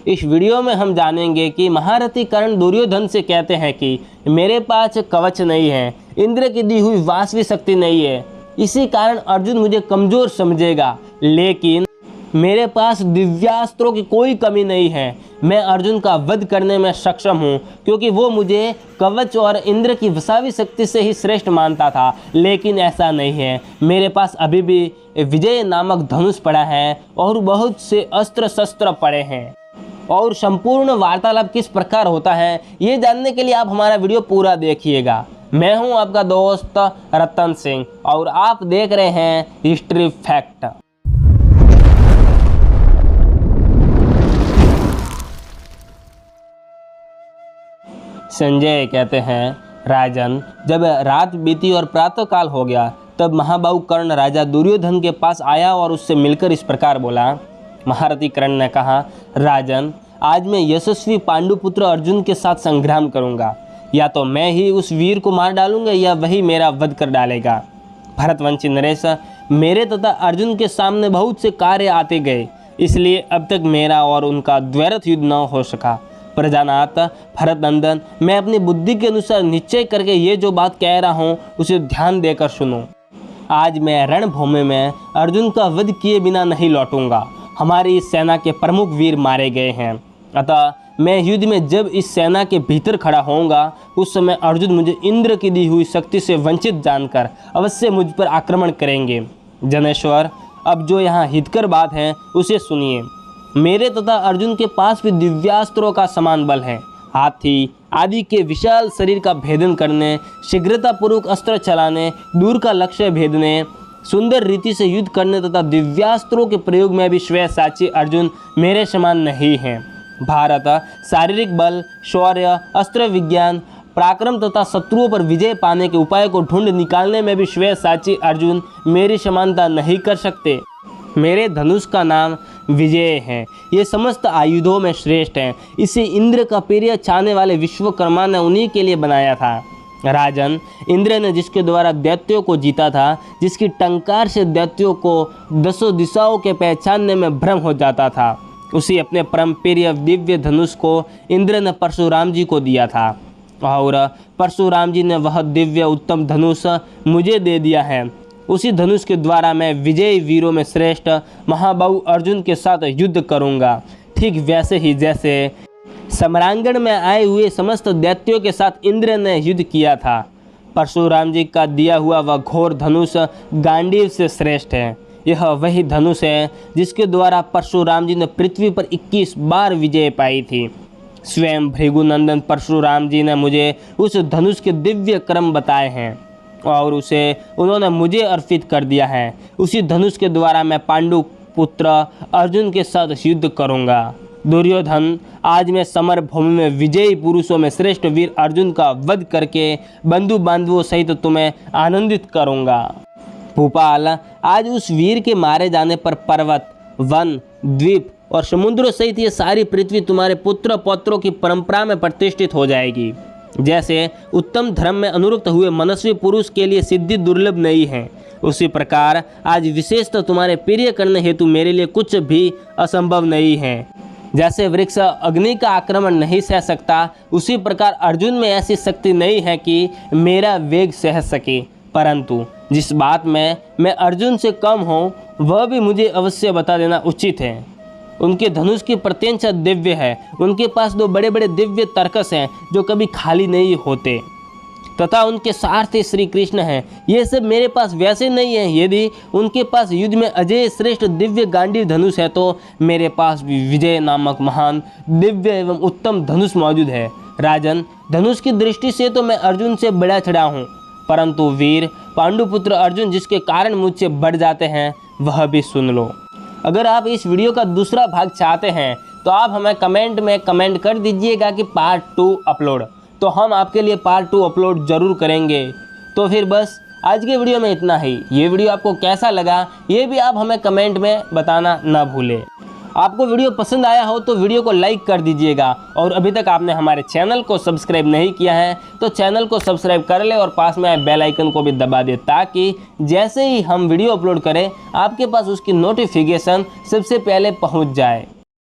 इस वीडियो में हम जानेंगे कि महारथी कर्ण दुर्योधन से कहते हैं कि मेरे पास कवच नहीं है, इंद्र की दी हुई वासवी शक्ति नहीं है, इसी कारण अर्जुन मुझे कमज़ोर समझेगा, लेकिन मेरे पास दिव्यास्त्रों की कोई कमी नहीं है। मैं अर्जुन का वध करने में सक्षम हूँ, क्योंकि वो मुझे कवच और इंद्र की वसावी शक्ति से ही श्रेष्ठ मानता था, लेकिन ऐसा नहीं है। मेरे पास अभी भी विजय नामक धनुष पड़ा है और बहुत से अस्त्र शस्त्र पड़े हैं। और संपूर्ण वार्तालाप किस प्रकार होता है, ये जानने के लिए आप हमारा वीडियो पूरा देखिएगा। मैं हूँ आपका दोस्त रतन सिंह और आप देख रहे हैं हिस्ट्री फैक्ट। संजय कहते हैं, राजन, जब रात बीती और प्रातःकाल हो गया, तब महाबाहु कर्ण राजा दुर्योधन के पास आया और उससे मिलकर इस प्रकार बोला। महारथी कर्ण ने कहा, राजन, आज मैं यशस्वी पांडुपुत्र अर्जुन के साथ संग्राम करूंगा। या तो मैं ही उस वीर को मार डालूंगा या वही मेरा वध कर डालेगा। भरतवंशी नरेश, मेरे तथा अर्जुन के सामने बहुत से कार्य आते गए, इसलिए अब तक मेरा और उनका द्वैरथ युद्ध न हो सका। प्रजानाथ भरत नंदन, मैं अपनी बुद्धि के अनुसार निश्चय करके ये जो बात कह रहा हूँ उसे ध्यान देकर सुनो। आज मैं रणभूमि में अर्जुन का वध किए बिना नहीं लौटूंगा। हमारी इस सेना के प्रमुख वीर मारे गए हैं, अतः मैं युद्ध में जब इस सेना के भीतर खड़ा होऊंगा, उस समय अर्जुन मुझे इंद्र की दी हुई शक्ति से वंचित जानकर अवश्य मुझ पर आक्रमण करेंगे। जनेश्वर, अब जो यहाँ हितकर बात है उसे सुनिए। मेरे तथा अर्जुन के पास भी दिव्यास्त्रों का समान बल है। हाथी आदि के विशाल शरीर का भेदन करने, शीघ्रतापूर्वक अस्त्र चलाने, दूर का लक्ष्य भेदने, सुंदर रीति से युद्ध करने तथा दिव्यास्त्रों के प्रयोग में भी श्वेतसाची अर्जुन मेरे समान नहीं है। भारत शारीरिक बल, शौर्य, अस्त्र विज्ञान, पराक्रम तथा शत्रुओं पर विजय पाने के उपाय को ढूंढ निकालने में भी श्वेतसाची अर्जुन मेरी समानता नहीं कर सकते। मेरे धनुष का नाम विजय है, ये समस्त आयुधों में श्रेष्ठ है। इसे इंद्र का प्रिय चाहने वाले विश्वकर्मा ने उन्हीं के लिए बनाया था। राजन, इंद्र ने जिसके द्वारा दैत्यों को जीता था, जिसकी टंकार से दैत्यों को दसों दिशाओं के पहचानने में भ्रम हो जाता था, उसी अपने परम प्रिय दिव्य धनुष को इंद्र ने परशुराम जी को दिया था और परशुराम जी ने वह दिव्य उत्तम धनुष मुझे दे दिया है। उसी धनुष के द्वारा मैं विजयी वीरों में श्रेष्ठ महाबाहु अर्जुन के साथ युद्ध करूंगा, ठीक वैसे ही जैसे सम्रांगण में आए हुए समस्त दैत्यों के साथ इंद्र ने युद्ध किया था। परशुराम जी का दिया हुआ वह घोर धनुष गांडीव से श्रेष्ठ है। यह वही धनुष है जिसके द्वारा परशुराम जी ने पृथ्वी पर 21 बार विजय पाई थी। स्वयं भृगुनंदन परशुराम जी ने मुझे उस धनुष के दिव्य क्रम बताए हैं और उसे उन्होंने मुझे अर्पित कर दिया है। उसी धनुष के द्वारा मैं पांडु पुत्र अर्जुन के साथ युद्ध करूंगा। दुर्योधन, आज मैं समर भूमि में विजयी पुरुषों में श्रेष्ठ वीर अर्जुन का वध करके बंधु बांधवों सहित तुम्हें आनंदित करूंगा। भूपाल, आज उस वीर के मारे जाने पर पर्वत, वन, द्वीप और समुद्रों सहित ये सारी पृथ्वी तुम्हारे पुत्र पौत्रों की परंपरा में प्रतिष्ठित हो जाएगी। जैसे उत्तम धर्म में अनुरक्त हुए मनस्वी पुरुष के लिए सिद्धि दुर्लभ नहीं है, उसी प्रकार आज विशेषतः तुम्हारे प्रिय करने हेतु मेरे लिए कुछ भी असंभव नहीं है। जैसे वृक्ष अग्नि का आक्रमण नहीं सह सकता, उसी प्रकार अर्जुन में ऐसी शक्ति नहीं है कि मेरा वेग सह सके। परंतु जिस बात में मैं अर्जुन से कम हूँ, वह भी मुझे अवश्य बता देना उचित है। उनके धनुष की प्रत्यंचा दिव्य है। उनके पास 2 बड़े बड़े दिव्य तर्कस हैं जो कभी खाली नहीं होते, तथा उनके सारथी श्री कृष्ण हैं। ये सब मेरे पास वैसे नहीं है। यदि उनके पास युद्ध में अजय श्रेष्ठ दिव्य गांडीव धनुष है, तो मेरे पास भी विजय नामक महान दिव्य एवं उत्तम धनुष मौजूद है। राजन, धनुष की दृष्टि से तो मैं अर्जुन से बड़ा चढ़ा हूँ, परंतु वीर पांडुपुत्र अर्जुन जिसके कारण मुझसे बढ़ जाते हैं, वह भी सुन लो। अगर आप इस वीडियो का दूसरा भाग चाहते हैं तो आप हमें कमेंट में कमेंट कर दीजिएगा कि पार्ट 2 अपलोड, तो हम आपके लिए पार्ट 2 अपलोड ज़रूर करेंगे। तो फिर बस आज के वीडियो में इतना ही। ये वीडियो आपको कैसा लगा ये भी आप हमें कमेंट में बताना ना भूलें। आपको वीडियो पसंद आया हो तो वीडियो को लाइक कर दीजिएगा, और अभी तक आपने हमारे चैनल को सब्सक्राइब नहीं किया है तो चैनल को सब्सक्राइब कर ले और पास में आए बेल आइकन को भी दबा दे, ताकि जैसे ही हम वीडियो अपलोड करें आपके पास उसकी नोटिफिकेशन सबसे पहले पहुंच जाए।